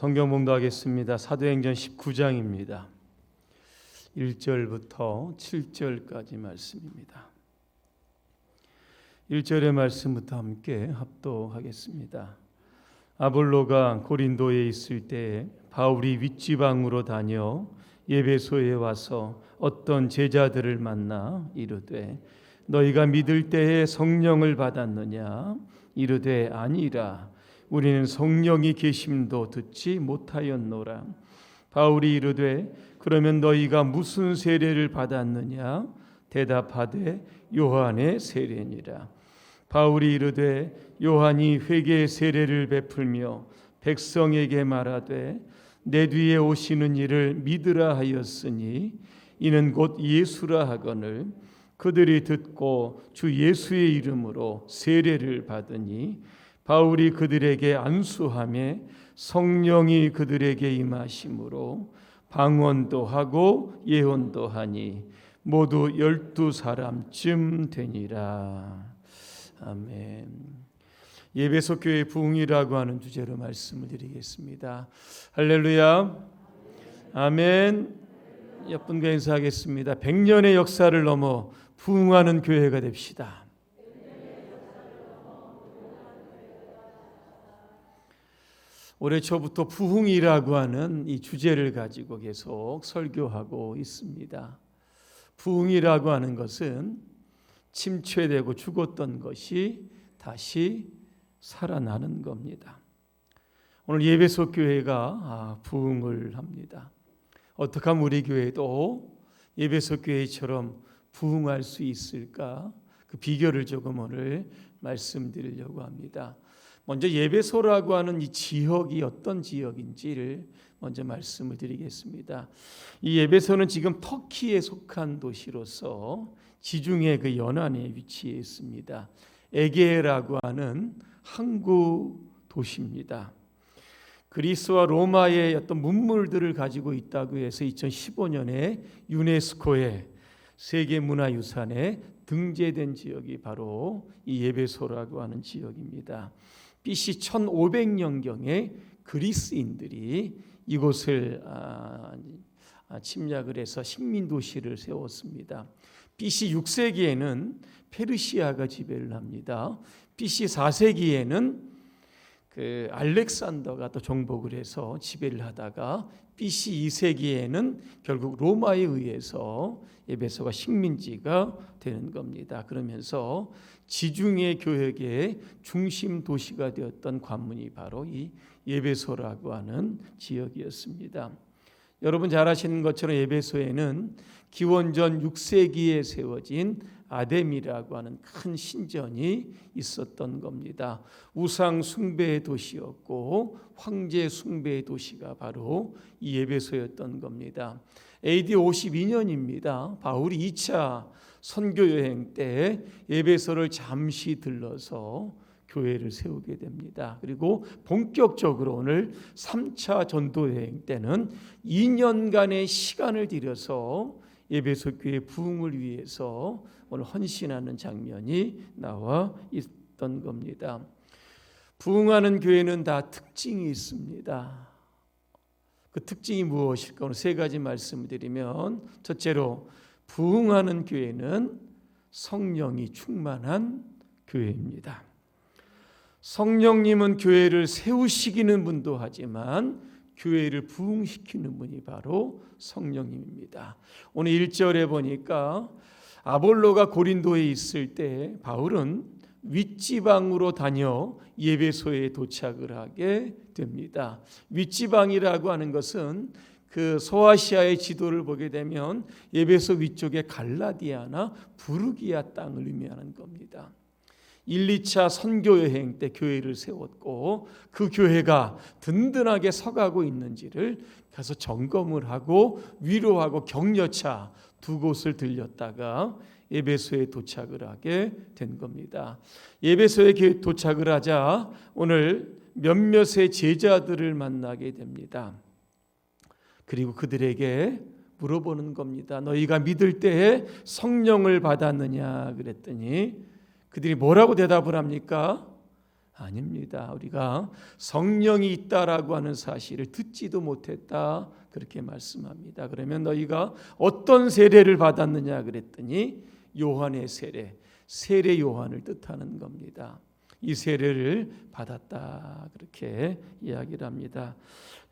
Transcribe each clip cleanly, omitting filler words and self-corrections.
성경 봉독하겠습니다. 사도행전 19장입니다. 1절부터 7절까지 말씀입니다. 1절의 말씀부터 함께 합독하겠습니다. 아볼로가 고린도에 있을 때에 바울이 윗지방으로 다녀 예배소에 와서 어떤 제자들을 만나 이르되 너희가 믿을 때에 성령을 받았느냐? 이르되 아니라 우리는 성령이 계심도 듣지 못하였노라. 바울이 이르되 그러면 너희가 무슨 세례를 받았느냐? 대답하되 요한의 세례니라. 바울이 이르되 요한이 회개의 세례를 베풀며 백성에게 말하되 내 뒤에 오시는 이를 믿으라 하였으니 이는 곧 예수라 하거늘 그들이 듣고 주 예수의 이름으로 세례를 받으니 바울이 그들에게 안수하며 성령이 그들에게 임하심으로 방언도 하고 예언도 하니 모두 12사람쯤 되니라. 아멘. 예배소 교회 부흥이라고 하는 주제로 말씀을 드리겠습니다. 할렐루야. 아멘. 옆분과 인사하겠습니다. 100년의 역사를 넘어 부흥하는 교회가 됩시다. 올해 초부터 부흥이라고 하는 이 주제를 가지고 계속 설교하고 있습니다. 부흥이라고 하는 것은 침체되고 죽었던 것이 다시 살아나는 겁니다. 오늘 예배소 교회가 부흥을 합니다. 어떻게 하면 우리 교회도 예배소 교회처럼 부흥할 수 있을까? 그 비결을 조금 오늘 말씀드리려고 합니다. 먼저 예배소라고 하는 이 지역이 어떤 지역인지를 먼저 말씀을 드리겠습니다. 이 예배소는 지금 터키에 속한 도시로서 지중해 그 연안에 위치해 있습니다. 에게라고 하는 항구 도시입니다. 그리스와 로마의 어떤 문물들을 가지고 있다고 해서 2015년에 유네스코의 세계문화유산에 등재된 지역이 바로 이 예배소라고 하는 지역입니다. BC 1500년경에 그리스인들이 이곳을 침략을 해서 식민도시를 세웠습니다. BC 6세기에는 페르시아가 지배를 합니다. BC 4세기에는 그 알렉산더가 또 정복을 해서 지배를 하다가 BC 2세기에는 결국 로마에 의해서 예배소가 식민지가 되는 겁니다. 그러면서 지중해 교역의 중심 도시가 되었던 관문이 바로 이 예배소라고 하는 지역이었습니다. 여러분 잘 아시는 것처럼 예배소에는 기원전 6세기에 세워진 아뎀이라고 하는 큰 신전이 있었던 겁니다. 우상 숭배의 도시였고 황제 숭배의 도시가 바로 이 예배소였던 겁니다. AD 52년입니다. 바울이 2차 선교 여행 때 예배소를 잠시 들러서 교회를 세우게 됩니다. 그리고 본격적으로 오늘 3차 전도 여행 때는 2년간의 시간을 들여서 예배소 교회 부흥을 위해서 오늘 헌신하는 장면이 나와 있던 겁니다. 부흥하는 교회는 다 특징이 있습니다. 그 특징이 무엇일까? 오늘 세 가지 말씀을 드리면 첫째로 부흥하는 교회는 성령이 충만한 교회입니다. 성령님은 교회를 세우시기는 분도 하지만 교회를 부흥시키는 분이 바로 성령님입니다. 오늘 1절에 보니까 아볼로가 고린도에 있을 때 바울은 윗지방으로 다녀 예배소에 도착을 하게 됩니다. 윗지방이라고 하는 것은 그 소아시아의 지도를 보게 되면 예배소 위쪽에 갈라디아나 부르기아 땅을 의미하는 겁니다. 1, 2차 선교 여행 때 교회를 세웠고 그 교회가 든든하게 서가고 있는지를 가서 점검을 하고 위로하고 격려차 두 곳을 들렸다가 예배소에 도착을 하게 된 겁니다. 예배소에 도착을 하자 오늘 몇몇의 제자들을 만나게 됩니다. 그리고 그들에게 물어보는 겁니다. 너희가 믿을 때에 성령을 받았느냐 그랬더니 그들이 뭐라고 대답을 합니까? 아닙니다. 우리가 성령이 있다라고 하는 사실을 듣지도 못했다 그렇게 말씀합니다. 그러면 너희가 어떤 세례를 받았느냐 그랬더니 요한의 세례, 세례 요한을 뜻하는 겁니다. 이 세례를 받았다 그렇게 이야기를 합니다.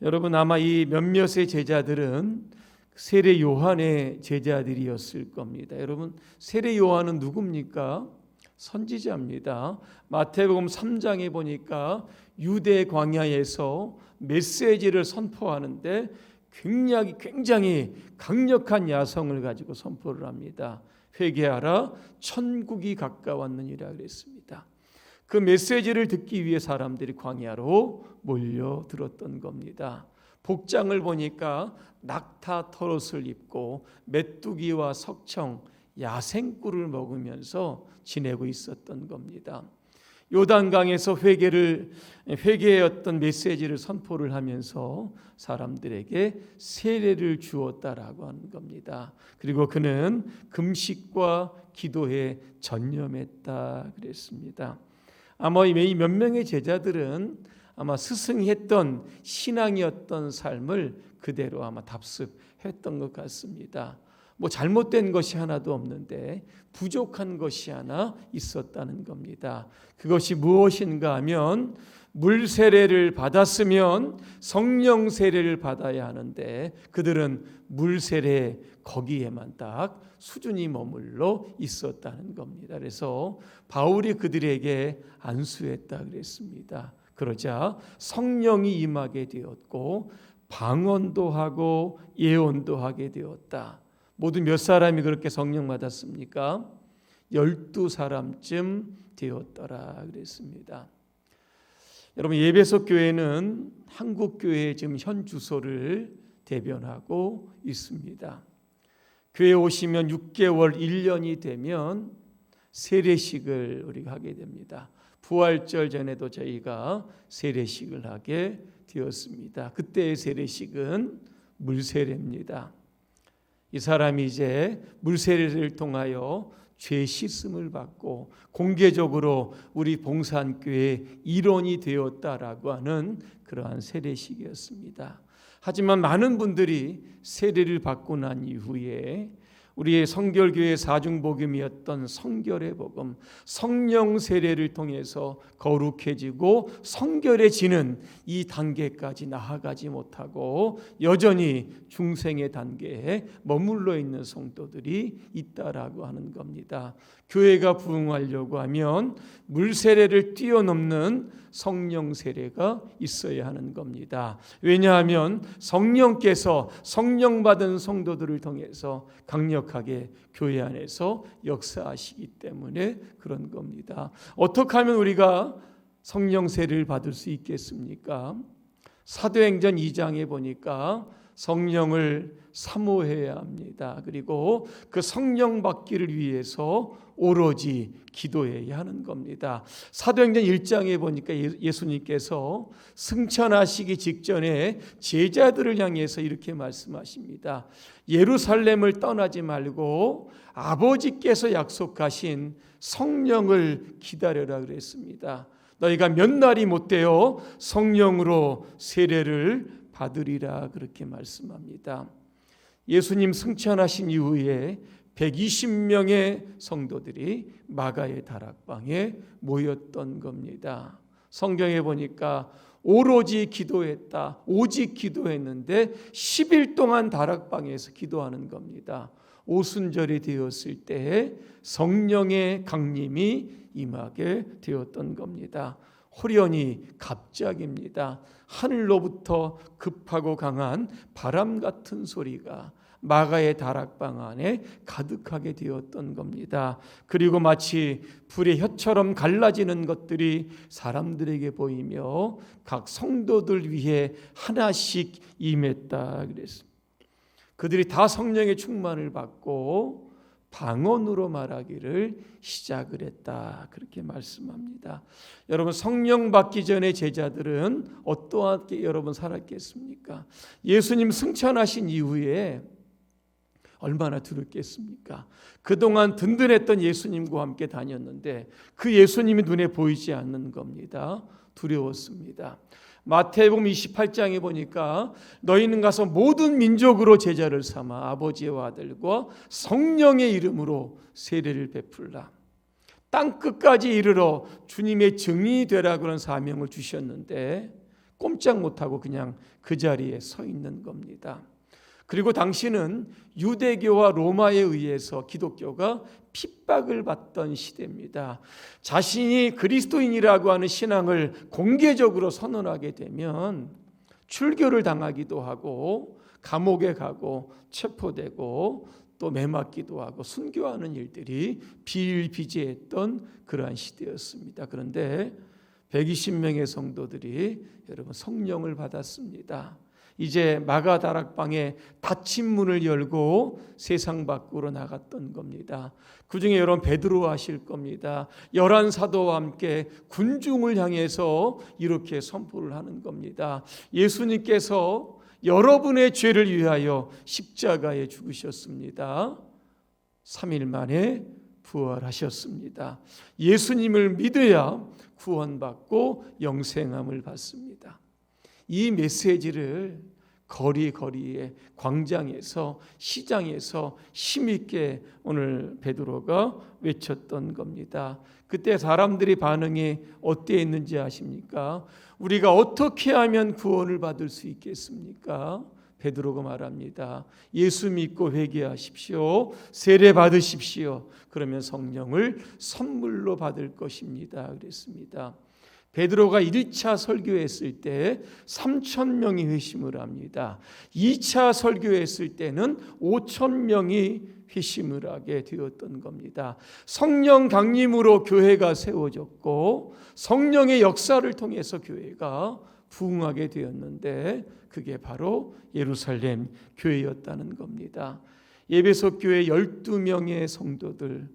여러분 아마 이 몇몇의 제자들은 세례 요한의 제자들이었을 겁니다. 여러분 세례 요한은 누굽니까? 선지자입니다. 마태복음 3장에 보니까 유대 광야에서 메시지를 선포하는데 굉장히 강력한 야성을 가지고 선포를 합니다. 회개하라 천국이 가까웠느니라 그랬습니다. 그 메시지를 듣기 위해 사람들이 광야로 몰려들었던 겁니다. 복장을 보니까 낙타 털옷을 입고 메뚜기와 석청, 야생꿀을 먹으면서 지내고 있었던 겁니다. 요단강에서 회개의 어떤 메시지를 선포를 하면서 사람들에게 세례를 주었다라고 하는 겁니다. 그리고 그는 금식과 기도에 전념했다 그랬습니다. 아마 이 몇 명의 제자들은 아마 스승이 했던 신앙이었던 삶을 그대로 아마 답습했던 것 같습니다. 뭐 잘못된 것이 하나도 없는데 부족한 것이 하나 있었다는 겁니다. 그것이 무엇인가 하면 물 세례를 받았으면 성령 세례를 받아야 하는데 그들은 물 세례 거기에만 딱 수준이 머물러 있었다는 겁니다. 그래서 바울이 그들에게 안수했다 그랬습니다. 그러자 성령이 임하게 되었고 방언도 하고 예언도 하게 되었다. 모두 몇 사람이 그렇게 성령 받았습니까? 12사람쯤 되었더라 그랬습니다. 여러분 예배석 교회는 한국 교회의 지금 현 주소를 대변하고 있습니다. 교회 오시면 6개월 1년이 되면 세례식을 우리가 하게 됩니다. 부활절 전에도 저희가 세례식을 하게 되었습니다. 그때의 세례식은 물세례입니다. 이 사람이 이제 물세례를 통하여 죄 씻음을 받고 공개적으로 우리 봉산교회의 일원이 되었다라고 하는 그러한 세례식이었습니다. 하지만 많은 분들이 세례를 받고 난 이후에 우리의 성결교회 사중복음이었던 성결의 복음, 성령 세례를 통해서 거룩해지고 성결해지는 이 단계까지 나아가지 못하고 여전히 중생의 단계에 머물러 있는 성도들이 있다라고 하는 겁니다. 교회가 부흥하려고 하면 물 세례를 뛰어넘는 성령 세례가 있어야 하는 겁니다. 왜냐하면 성령께서 성령 받은 성도들을 통해서 강력하게 교회 안에서 역사하시기 때문에 그런 겁니다. 어떻게 하면 우리가 성령 세례를 받을 수 있겠습니까? 사도행전 2장에 보니까 성령을 사모해야 합니다. 그리고 그 성령 받기를 위해서 오로지 기도해야 하는 겁니다. 사도행전 1장에 보니까 예수님께서 승천하시기 직전에 제자들을 향해서 이렇게 말씀하십니다. 예루살렘을 떠나지 말고 아버지께서 약속하신 성령을 기다려라 그랬습니다. 너희가 몇 날이 못되어 성령으로 세례를 받으리라 그렇게 말씀합니다. 예수님 승천하신 이후에 120명의 성도들이 마가의 다락방에 모였던 겁니다. 성경에 보니까 오로지 기도했다. 오직 기도했는데 10일 동안 다락방에서 기도하는 겁니다. 오순절이 되었을 때 성령의 강림이 임하게 되었던 겁니다. 호련히 갑작입니다. 하늘로부터 급하고 강한 바람 같은 소리가 마가의 다락방 안에 가득하게 되었던 겁니다. 그리고 마치 불의 혀처럼 갈라지는 것들이 사람들에게 보이며 각 성도들 위해 하나씩 임했다 그랬습니다. 그들이 다 성령의 충만을 받고 방언으로 말하기를 시작을 했다 그렇게 말씀합니다. 여러분 성령 받기 전에 제자들은 어떠하게 여러분 살았겠습니까? 예수님 승천하신 이후에 얼마나 두렵겠습니까? 그동안 든든했던 예수님과 함께 다녔는데 그 예수님이 눈에 보이지 않는 겁니다. 두려웠습니다. 마태복음 28장에 보니까 너희는 가서 모든 민족으로 제자를 삼아 아버지와 아들과 성령의 이름으로 세례를 베풀라. 땅끝까지 이르러 주님의 증인이 되라 그런 사명을 주셨는데 꼼짝 못하고 그냥 그 자리에 서 있는 겁니다. 그리고 당시는 유대교와 로마에 의해서 기독교가 핍박을 받던 시대입니다. 자신이 그리스도인이라고 하는 신앙을 공개적으로 선언하게 되면 출교를 당하기도 하고 감옥에 가고 체포되고 또 매맞기도 하고 순교하는 일들이 비일비재했던 그러한 시대였습니다. 그런데 120명의 성도들이 여러분 성령을 받았습니다. 이제 마가다락방에 닫힌 문을 열고 세상 밖으로 나갔던 겁니다. 그 중에 여러분 베드로 하실 겁니다. 11 사도와 함께 군중을 향해서 이렇게 선포를 하는 겁니다. 예수님께서 여러분의 죄를 위하여 십자가에 죽으셨습니다. 3일 만에 부활하셨습니다. 예수님을 믿어야 구원받고 영생함을 받습니다. 이 메시지를 거리거리에 광장에서 시장에서 힘있게 오늘 베드로가 외쳤던 겁니다. 그때 사람들의 반응이 어땠는지 아십니까? 우리가 어떻게 하면 구원을 받을 수 있겠습니까? 베드로가 말합니다. 예수 믿고 회개하십시오. 세례 받으십시오. 그러면 성령을 선물로 받을 것입니다. 그랬습니다. 베드로가 1차 설교했을 때 3,000명이 회심을 합니다. 2차 설교했을 때는 5,000명이 회심을 하게 되었던 겁니다. 성령 강림으로 교회가 세워졌고 성령의 역사를 통해서 교회가 부흥하게 되었는데 그게 바로 예루살렘 교회였다는 겁니다. 에베소 교회 12명의 성도들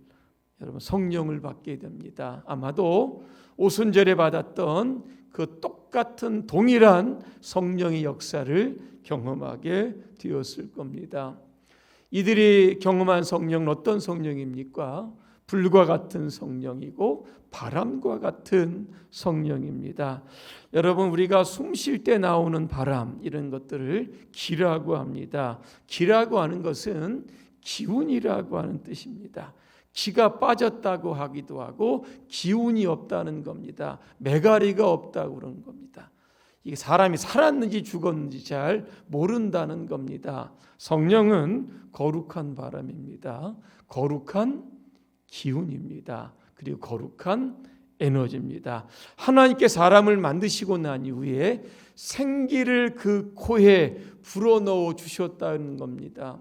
여러분 성령을 받게 됩니다. 아마도 오순절에 받았던 그 똑같은 동일한 성령의 역사를 경험하게 되었을 겁니다. 이들이 경험한 성령은 어떤 성령입니까? 불과 같은 성령이고 바람과 같은 성령입니다. 여러분 우리가 숨 쉴 때 나오는 바람 이런 것들을 기라고 합니다. 기라고 하는 것은 기운이라고 하는 뜻입니다. 기가 빠졌다고 하기도 하고 기운이 없다는 겁니다. 메가리가 없다고 그러는 겁니다. 이게 사람이 살았는지 죽었는지 잘 모른다는 겁니다. 성령은 거룩한 바람입니다. 거룩한 기운입니다. 그리고 거룩한 에너지입니다. 하나님께 사람을 만드시고 난 이후에 생기를 그 코에 불어넣어 주셨다는 겁니다.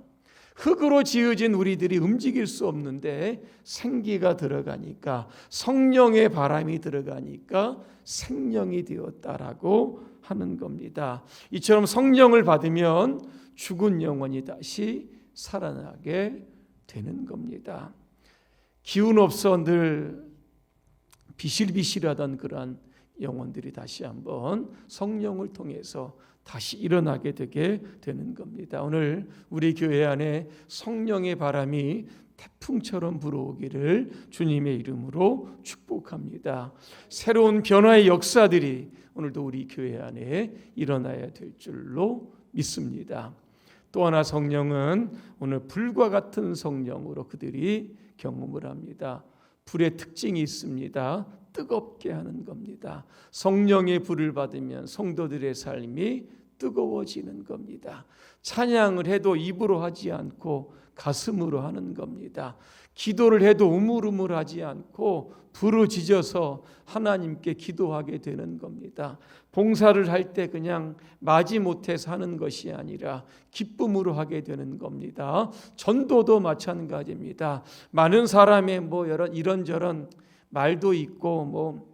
흙으로 지어진 우리들이 움직일 수 없는데 생기가 들어가니까 성령의 바람이 들어가니까 생명이 되었다라고 하는 겁니다. 이처럼 성령을 받으면 죽은 영혼이 다시 살아나게 되는 겁니다. 기운 없어 늘 비실비실하던 그러한 영혼들이 다시 한번 성령을 통해서 다시 일어나게 되게 되는 겁니다. 오늘 우리 교회 안에 성령의 바람이 태풍처럼 불어오기를 주님의 이름으로 축복합니다. 새로운 변화의 역사들이 오늘도 우리 교회 안에 일어나야 될 줄로 믿습니다. 또 하나 성령은 오늘 불과 같은 성령으로 그들이 경험을 합니다. 불의 특징이 있습니다. 뜨겁게 하는 겁니다. 성령의 불을 받으면 성도들의 삶이 뜨거워지는 겁니다. 찬양을 해도 입으로 하지 않고 가슴으로 하는 겁니다. 기도를 해도 우물우물하지 않고 부르짖어서 하나님께 기도하게 되는 겁니다. 봉사를 할 때 그냥 마지못해서 하는 것이 아니라 기쁨으로 하게 되는 겁니다. 전도도 마찬가지입니다. 많은 사람의 이런저런 말도 있고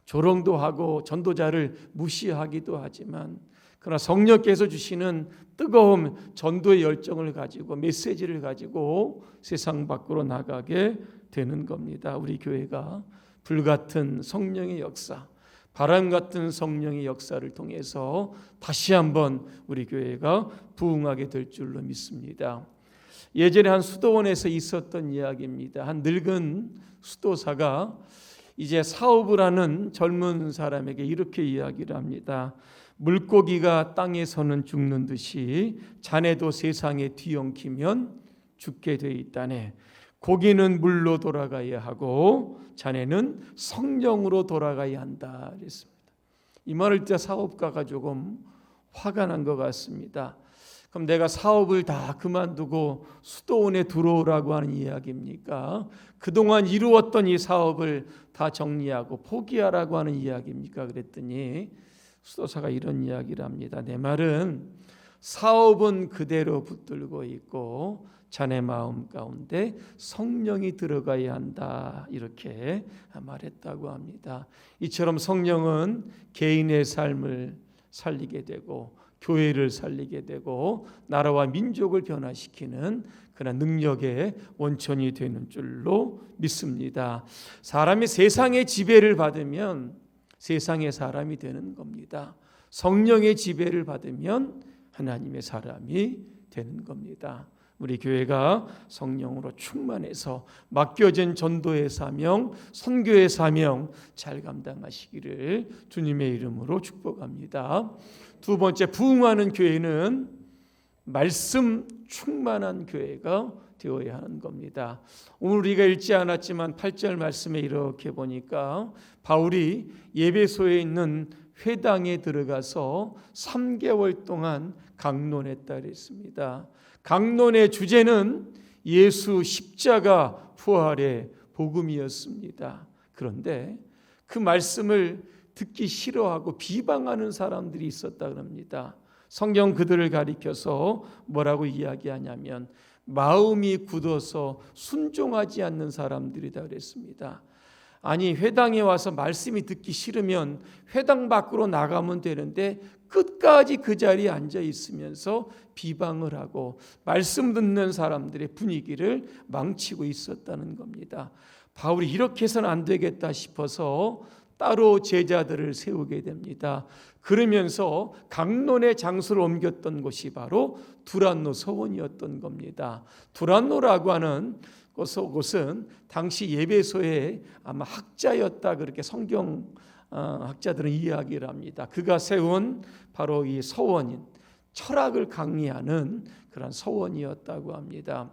조롱도 하고 전도자를 무시하기도 하지만 그러나 성령께서 주시는 뜨거움, 전도의 열정을 가지고 메시지를 가지고 세상 밖으로 나가게 되는 겁니다. 우리 교회가 불같은 성령의 역사, 바람 같은 성령의 역사를 통해서 다시 한번 우리 교회가 부흥하게 될 줄로 믿습니다. 예전에 한 수도원에서 있었던 이야기입니다. 한 늙은 수도사가 이제 사업을 하는 젊은 사람에게 이렇게 이야기를 합니다. 물고기가 땅에서는 죽는 듯이 자네도 세상에 뒤엉키면 죽게 돼 있다네. 고기는 물로 돌아가야 하고 자네는 성령으로 돌아가야 한다 그랬습니다. 이 말을 듣자 사업가가 조금 화가 난 것 같습니다. 그럼 내가 사업을 다 그만두고 수도원에 들어오라고 하는 이야기입니까? 그동안 이루었던 이 사업을 다 정리하고 포기하라고 하는 이야기입니까? 그랬더니 수도사가 이런 이야기를 합니다. 내 말은 사업은 그대로 붙들고 있고 자네 마음 가운데 성령이 들어가야 한다, 이렇게 말했다고 합니다. 이처럼 성령은 개인의 삶을 살리게 되고 교회를 살리게 되고 나라와 민족을 변화시키는 그런 능력의 원천이 되는 줄로 믿습니다. 사람이 세상의 지배를 받으면 세상의 사람이 되는 겁니다. 성령의 지배를 받으면 하나님의 사람이 되는 겁니다. 우리 교회가 성령으로 충만해서 맡겨진 전도의 사명, 선교의 사명 잘 감당하시기를 주님의 이름으로 축복합니다. 두 번째, 부흥하는 교회는 말씀 충만한 교회가 되어야 하는 겁니다. 오늘 우리가 읽지 않았지만 8절 말씀에 이렇게 보니까 바울이 예배소에 있는 회당에 들어가서 3개월 동안 강론했다 그랬습니다. 강론의 주제는 예수 십자가 부활의 복음이었습니다. 그런데 그 말씀을 듣기 싫어하고 비방하는 사람들이 있었다 그럽니다. 성경 그들을 가리켜서 뭐라고 이야기하냐면 마음이 굳어서 순종하지 않는 사람들이다 그랬습니다. 아니, 회당에 와서 말씀이 듣기 싫으면 회당 밖으로 나가면 되는데 끝까지 그 자리에 앉아 있으면서 비방을 하고 말씀 듣는 사람들의 분위기를 망치고 있었다는 겁니다. 바울이 이렇게 해서는 안 되겠다 싶어서 따로 제자들을 세우게 됩니다. 그러면서 강론의 장소를 옮겼던 곳이 바로 두란노 서원이었던 겁니다. 두란노라고 하는 곳은 당시 예배소의 아마 학자였다, 그렇게 성경 학자들은 이야기를 합니다. 그가 세운 바로 이 서원인, 철학을 강의하는 그런 서원이었다고 합니다.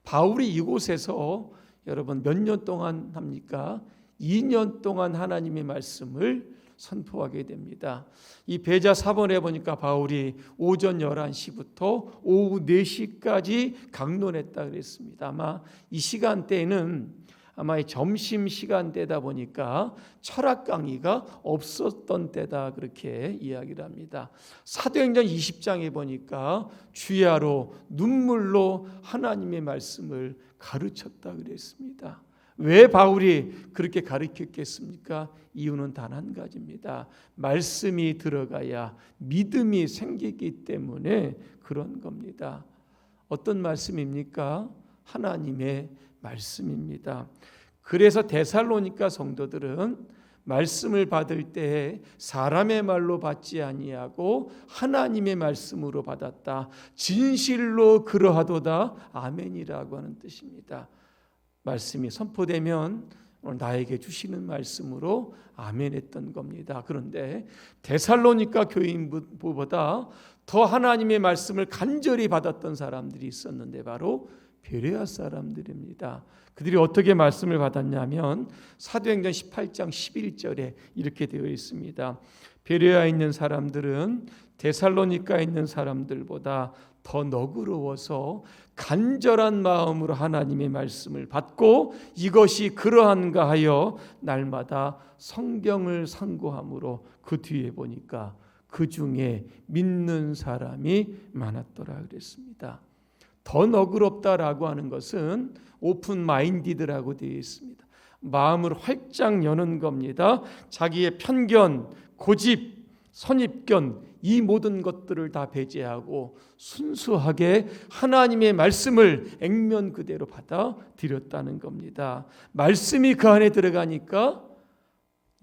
바울이 이곳에서 여러분 몇 년 동안 합니까? 2년 동안 하나님의 말씀을 선포하게 됩니다. 이 베자 4번에 보니까 바울이 오전 11시부터 오후 4시까지 강론했다 그랬습니다. 아마 이 시간대에는 아마 점심 시간대다 보니까 철학 강의가 없었던 때다, 그렇게 이야기를 합니다. 사도행전 20장에 보니까 주야로 눈물로 하나님의 말씀을 가르쳤다 그랬습니다. 왜 바울이 그렇게 가르쳤겠습니까? 이유는 단 한 가지입니다. 말씀이 들어가야 믿음이 생기기 때문에 그런 겁니다. 어떤 말씀입니까? 하나님의 말씀입니다. 그래서 데살로니가 성도들은 말씀을 받을 때 사람의 말로 받지 아니하고 하나님의 말씀으로 받았다. 진실로 그러하도다. 아멘이라고 하는 뜻입니다. 말씀이 선포되면 오늘 나에게 주시는 말씀으로 아멘했던 겁니다. 그런데 데살로니가 교인보다 더 하나님의 말씀을 간절히 받았던 사람들이 있었는데 바로 베레아 사람들입니다. 그들이 어떻게 말씀을 받았냐면 사도행전 18장 11절에 이렇게 되어 있습니다. 베레아에 있는 사람들은 데살로니가에 있는 사람들보다 더 너그러워서 간절한 마음으로 하나님의 말씀을 받고 이것이 그러한가 하여 날마다 성경을 상고함으로 그 뒤에 보니까 그 중에 믿는 사람이 많았더라 그랬습니다. 더 너그럽다라고 하는 것은 오픈 마인디드라고 되어 있습니다. 마음을 활짝 여는 겁니다. 자기의 편견, 고집, 선입견 이 모든 것들을 다 배제하고 순수하게 하나님의 말씀을 액면 그대로 받아들였다는 겁니다. 말씀이 그 안에 들어가니까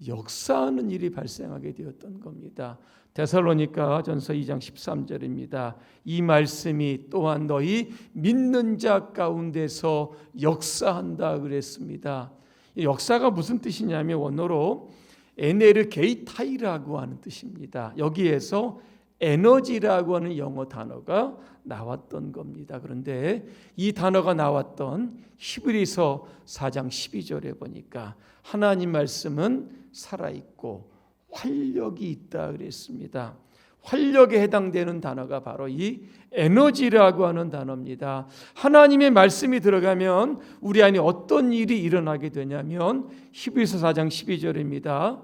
역사하는 일이 발생하게 되었던 겁니다. 데살로니가 전서 2장 13절입니다. 이 말씀이 또한 너희 믿는 자 가운데서 역사한다 그랬습니다. 이 역사가 무슨 뜻이냐면 원어로 에네르게이타이라고 하는 뜻입니다. 여기에서 에너지라고 하는 영어 단어가 나왔던 겁니다. 그런데 이 단어가 나왔던 히브리서 4장 12절에 보니까 하나님 말씀은 살아있고 활력이 있다 그랬습니다. 활력에 해당되는 단어가 바로 이 에너지라고 하는 단어입니다. 하나님의 말씀이 들어가면 우리 안에 어떤 일이 일어나게 되냐면 히브리서 4장 12절입니다.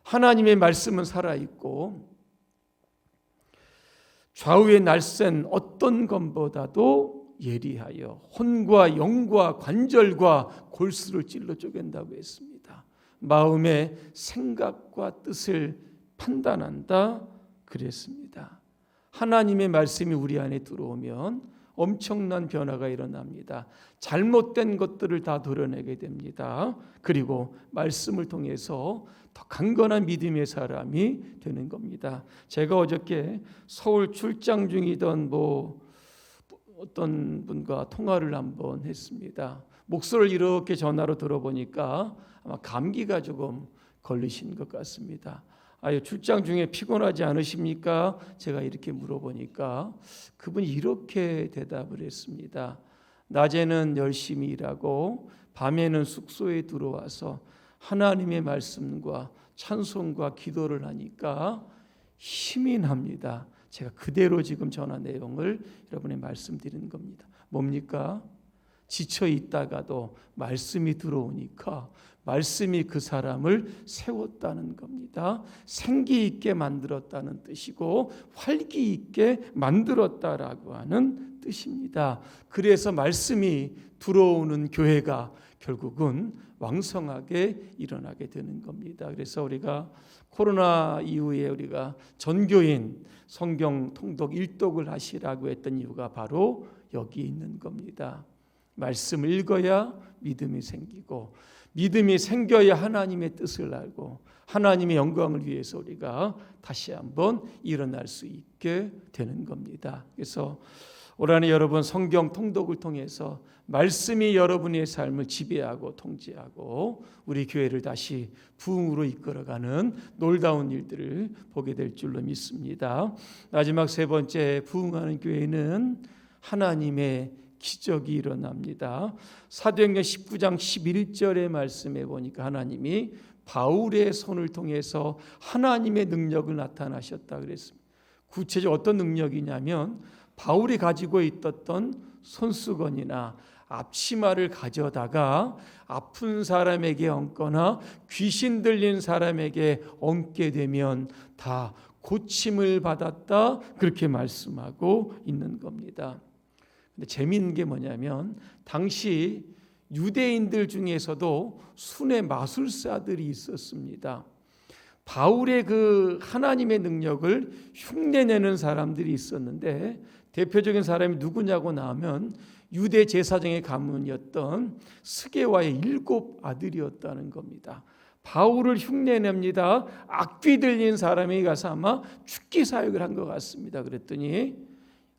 하나님의 말씀은 살아있고 좌우에 날쌘 어떤 것보다도 예리하여 혼과 영과 관절과 골수를 찔러 쪼갠다고 했습니다. 마음의 생각과 뜻을 판단한다 그랬습니다. 하나님의 말씀이 우리 안에 들어오면 엄청난 변화가 일어납니다. 잘못된 것들을 다 도려내게 됩니다. 그리고 말씀을 통해서 더 강건한 믿음의 사람이 되는 겁니다. 제가 어저께 서울 출장 중이던 어떤 분과 통화를 한번 했습니다. 목소리를 이렇게 전화로 들어보니까 아마 감기가 조금 걸리신 것 같습니다. 출장 중에 피곤하지 않으십니까? 제가 이렇게 물어보니까 그분이 이렇게 대답을 했습니다. 낮에는 열심히 일하고 밤에는 숙소에 들어와서 하나님의 말씀과 찬송과 기도를 하니까 힘이 납니다. 제가 그대로 지금 전화 내용을 여러분에 말씀드리는 겁니다. 뭡니까? 지쳐 있다가도 말씀이 들어오니까 말씀이 그 사람을 세웠다는 겁니다. 생기 있게 만들었다는 뜻이고 활기 있게 만들었다라고 하는 뜻입니다. 그래서 말씀이 들어오는 교회가 결국은 왕성하게 일어나게 되는 겁니다. 그래서 우리가 코로나 이후에 우리가 전교인 성경 통독 일독을 하시라고 했던 이유가 바로 여기 있는 겁니다. 말씀을 읽어야 믿음이 생기고 믿음이 생겨야 하나님의 뜻을 알고 하나님의 영광을 위해서 우리가 다시 한번 일어날 수 있게 되는 겁니다. 그래서 올 한해 여러분 성경 통독을 통해서 말씀이 여러분의 삶을 지배하고 통제하고 우리 교회를 다시 부흥으로 이끌어가는 놀라운 일들을 보게 될 줄로 믿습니다. 마지막 세 번째, 부흥하는 교회는 하나님의 기적이 일어납니다. 사도행전 19장 11절의 말씀에 보니까 하나님이 바울의 손을 통해서 하나님의 능력을 나타나셨다 그랬습니다. 구체적으로 어떤 능력이냐면 바울이 가지고 있었던 손수건이나 앞치마를 가져다가 아픈 사람에게 얹거나 귀신 들린 사람에게 얹게 되면 다 고침을 받았다 그렇게 말씀하고 있는 겁니다. 근데 재미있는 게 뭐냐면 당시 유대인들 중에서도 순회 마술사들이 있었습니다. 바울의 그 하나님의 능력을 흉내내는 사람들이 있었는데 대표적인 사람이 누구냐고 나오면 유대 제사장의 가문이었던 스게와의 7 아들이었다는 겁니다. 바울을 흉내냅니다. 악귀 들린 사람이 가서 아마 죽기 사역을 한 것 같습니다. 그랬더니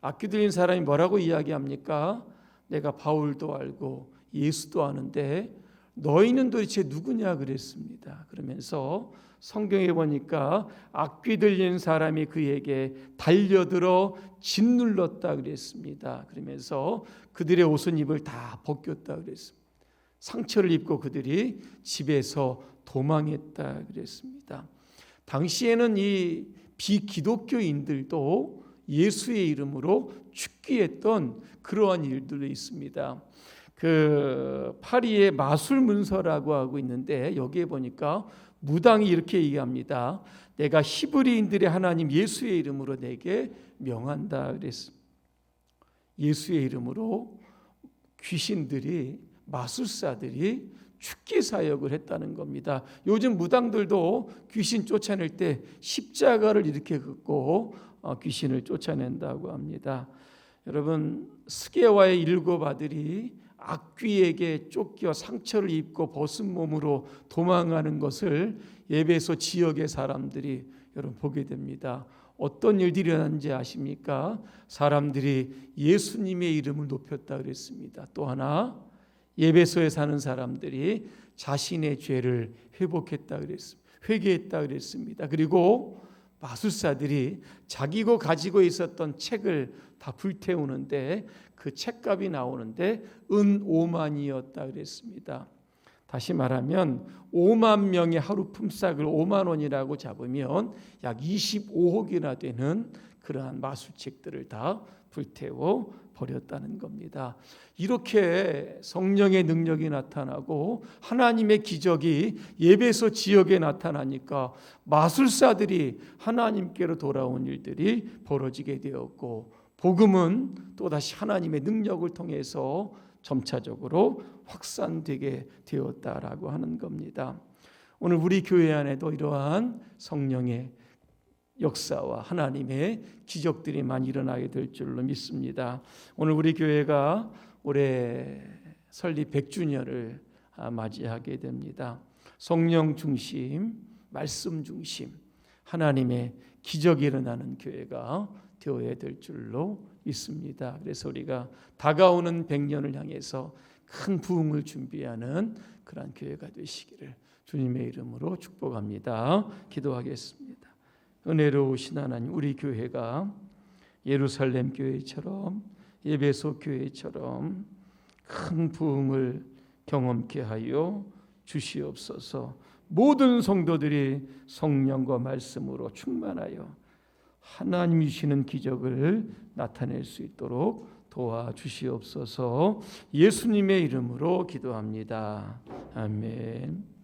악귀 들린 사람이 뭐라고 이야기합니까? 내가 바울도 알고 예수도 아는데 너희는 도대체 누구냐 그랬습니다. 그러면서 성경에 보니까 악귀 들린 사람이 그에게 달려들어 짓눌렀다 그랬습니다. 그러면서 그들의 옷은 입을 다 벗겼다 그랬습니다. 상처를 입고 그들이 집에서 도망했다 그랬습니다. 당시에는 이 비기독교인들도 예수의 이름으로 죽기했던 그러한 일들도 있습니다. 그 파리의 마술 문서라고 하고 있는데 여기에 보니까 무당이 이렇게 얘기합니다. 내가 히브리인들의 하나님 예수의 이름으로 내게 명한다 그랬습니다. 예수의 이름으로 귀신들이 마술사들이 죽기 사역을 했다는 겁니다. 요즘 무당들도 귀신 쫓아낼 때 십자가를 이렇게 긋고 귀신을 쫓아낸다고 합니다. 여러분 스게와의 7 아들이 악귀에게 쫓겨 상처를 입고 벗은 몸으로 도망가는 것을 에베소 지역의 사람들이 여러분 보게 됩니다. 어떤 일들이 일어났는지 아십니까? 사람들이 예수님의 이름을 높였다 그랬습니다. 또 하나 에베소에 사는 사람들이 자신의 죄를 회복했다 그랬습니다. 회개했다 그랬습니다. 그리고 마술사들이 자기가 가지고 있었던 책을 다 불태우는데 그 책값이 나오는데 은 5만이었다 그랬습니다. 다시 말하면 5만 명의 하루 품삯을 5만 원이라고 잡으면 약 25억이나 되는 그러한 마술책들을 다 불태워 버렸다는 겁니다. 이렇게 성령의 능력이 나타나고 하나님의 기적이 에베소 지역에 나타나니까 마술사들이 하나님께로 돌아온 일들이 벌어지게 되었고, 복음은 또다시 하나님의 능력을 통해서 점차적으로 확산되게 되었다라고 하는 겁니다. 오늘 우리 교회 안에도 이러한 성령의 역사와 하나님의 기적들이 많이 일어나게 될 줄로 믿습니다. 오늘 우리 교회가 올해 설립 100주년을 맞이하게 됩니다. 성령 중심, 말씀 중심, 하나님의 기적이 일어나는 교회가 되어야 될 줄로 믿습니다. 그래서 우리가 다가오는 100년을 향해서 큰 부흥을 준비하는 그러한 교회가 되시기를 주님의 이름으로 축복합니다. 기도하겠습니다. 은혜로우신 하나님, 우리 교회가 예루살렘 교회처럼 에베소 교회처럼 큰 부흥을 경험케 하여 주시옵소서. 모든 성도들이 성령과 말씀으로 충만하여 하나님 주시는 기적을 나타낼 수 있도록 도와주시옵소서. 예수님의 이름으로 기도합니다. 아멘.